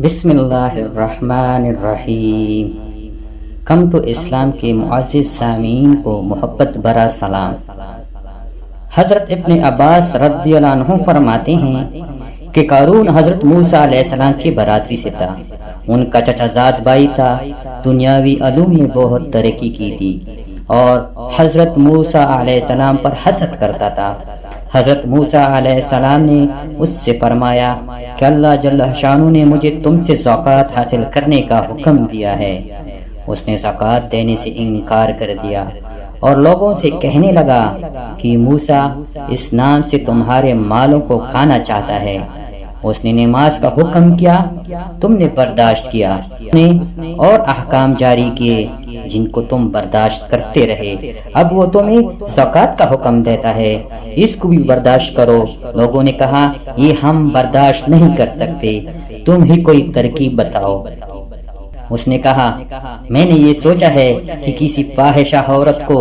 بسم اللہ الرحمن الرحیم۔ کم تو اسلام کے معزز سامعین کو محبت برا سلام۔ حضرت ابن عباس رضی اللہ عنہ فرماتے ہیں کہ قارون حضرت موسیٰ علیہ السلام کی برادری سے تھا۔ ان کا چچا زاد بھائی تھا، دنیاوی علوم میں بہت ترقی کی تھی اور حضرت موسیٰ علیہ السلام پر حسد کرتا تھا۔ حضرت موسیٰ علیہ السلام نے اس سے فرمایا کہ اللہ جل شانہ نے مجھے تم سے زکوٰۃ حاصل کرنے کا حکم دیا ہے۔ اس نے زکوٰۃ دینے سے انکار کر دیا اور لوگوں سے کہنے لگا کہ موسیٰ اس نام سے تمہارے مالوں کو کھانا چاہتا ہے۔ اس نے نماز کا حکم کیا، تم نے برداشت کیا، اور احکام جاری کیے جن کو تم برداشت کرتے رہے۔ اب وہ تمہیں زکوٰۃ کا حکم دیتا ہے، اس کو بھی برداشت کرو۔ لوگوں نے کہا یہ ہم برداشت نہیں کر سکتے، تم ہی کوئی ترکیب بتاؤ۔ اس نے کہا میں نے یہ سوچا ہے کہ کسی فاحشہ عورت کو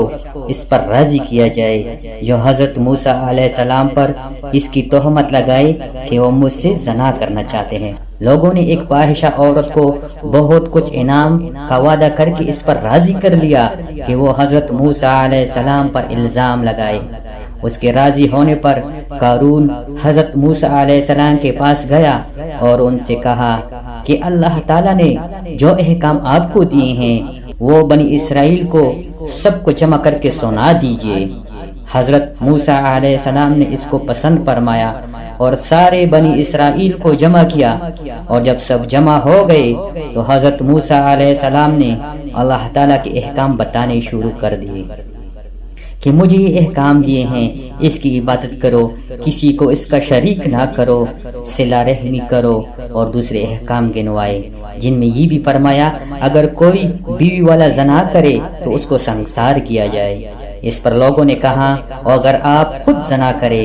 اس پر راضی کیا جائے جو حضرت موسیٰ علیہ السلام پر اس کی تہمت لگائے کہ وہ مجھ سے زنا کرنا چاہتے ہیں۔ لوگوں نے ایک فاحشہ عورت کو بہت کچھ انعام کا وعدہ کر کے اس پر راضی کر لیا کہ وہ حضرت موسیٰ علیہ السلام پر الزام لگائے۔ اس کے راضی ہونے پر قارون حضرت موسیٰ علیہ السلام کے پاس گیا اور ان سے کہا کہ اللہ تعالیٰ نے جو احکام آپ کو دیے ہیں وہ بنی اسرائیل کو سب کو جمع کر کے سنا دیجئے۔ حضرت موسیٰ علیہ السلام نے اس کو پسند فرمایا اور سارے بنی اسرائیل کو جمع کیا، اور جب سب جمع ہو گئے تو حضرت موسیٰ علیہ السلام نے اللہ تعالیٰ کے احکام بتانے شروع کر دیے کہ مجھے یہ احکام دیے ہیں، اس کی عبادت کرو، کسی کو اس کا شریک نہ کرو، صلہ رحمی کرو، اور دوسرے احکام گنوائے جن میں یہ بھی فرمایا اگر کوئی بیوی والا زنا کرے تو اس کو سنگسار کیا جائے۔ اس پر لوگوں نے کہا اگر آپ خود زنا کرے؟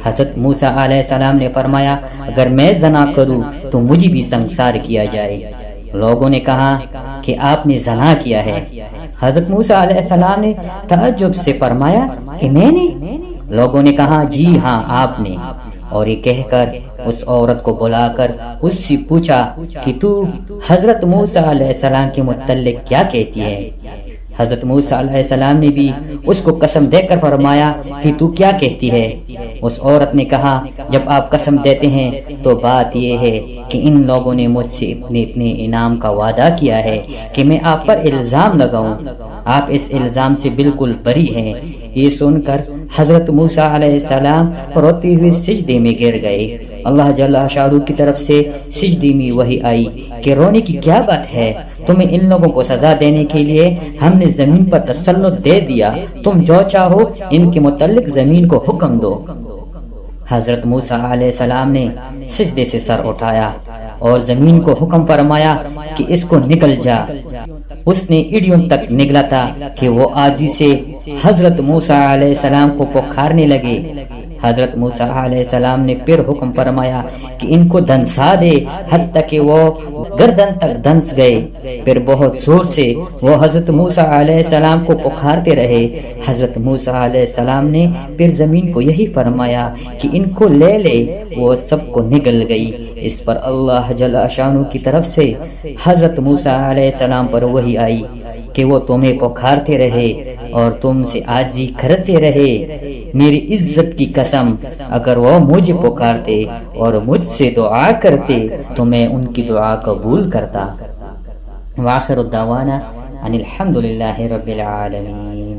حضرت موسیٰ علیہ السلام نے فرمایا اگر میں زنا کروں تو مجھے بھی سنگسار کیا جائے۔ لوگوں نے کہا کہ آپ نے زنا کیا ہے۔ حضرت موسیٰ علیہ السلام نے تعجب سے فرمایا کہ میں نے؟ لوگوں نے کہا جی ہاں آپ نے، اور یہ کہہ کر اس عورت کو بلا کر اس سے پوچھا کہ تو حضرت موسیٰ علیہ السلام کے متعلق کیا کہتی ہے؟ حضرت موسیٰ علیہ السلام نے بھی اس کو قسم دے کر فرمایا کہ تو کیا کہتی ہے؟ اس عورت نے کہا جب آپ قسم دیتے ہیں تو بات یہ ہے کہ ان لوگوں نے مجھ سے اتنے انعام کا وعدہ کیا ہے کہ میں آپ پر الزام لگاؤں، آپ اس الزام سے بالکل بری ہیں۔ یہ سن کر حضرت موسیٰ علیہ السلام روتے ہوئے سجدے میں گر گئے۔ اللہ جل شانہ کی طرف سے سجدے میں وحی آئی کہ رونے کی کیا بات ہے، تمہیں ان لوگوں کو سزا دینے کے لیے ہم نے زمین پر تسلط دے دیا، تم جو چاہو ان کے متعلق زمین کو حکم دو۔ حضرت موسیٰ علیہ السلام نے سجدے سے سر اٹھایا اور زمین کو حکم فرمایا کہ اس کو نگل جا۔ اس نے ایڑیوں تک نگلا تھا کہ وہ عاجزی سے حضرت موسیٰ علیہ السلام کو پکارنے لگے۔ حضرت موسیٰ علیہ السلام نے پھر حکم فرمایا کہ ان کو دھنسا دے، حتیٰ کہ وہ گردن تک دھنس گئے۔ پھر بہت زور سے وہ حضرت موسیٰ علیہ السلام کو پکارتے رہے۔ حضرت موسیٰ علیہ السلام نے پھر زمین کو یہی فرمایا کہ ان کو لے لے، وہ سب کو نگل گئی۔ اس پر اللہ جل شانہ کی طرف سے حضرت موسیٰ علیہ السلام پر وحی آئی کہ وہ تمہیں پکارتے رہے اور تم سے عاجزی کرتے رہے۔ میری عزت کی قسم اگر وہ مجھے پکارتے اور مجھ سے دعا کرتے تو میں ان کی دعا قبول کرتا۔ وآخر الدعوانا ان الحمد للہ رب العالمین۔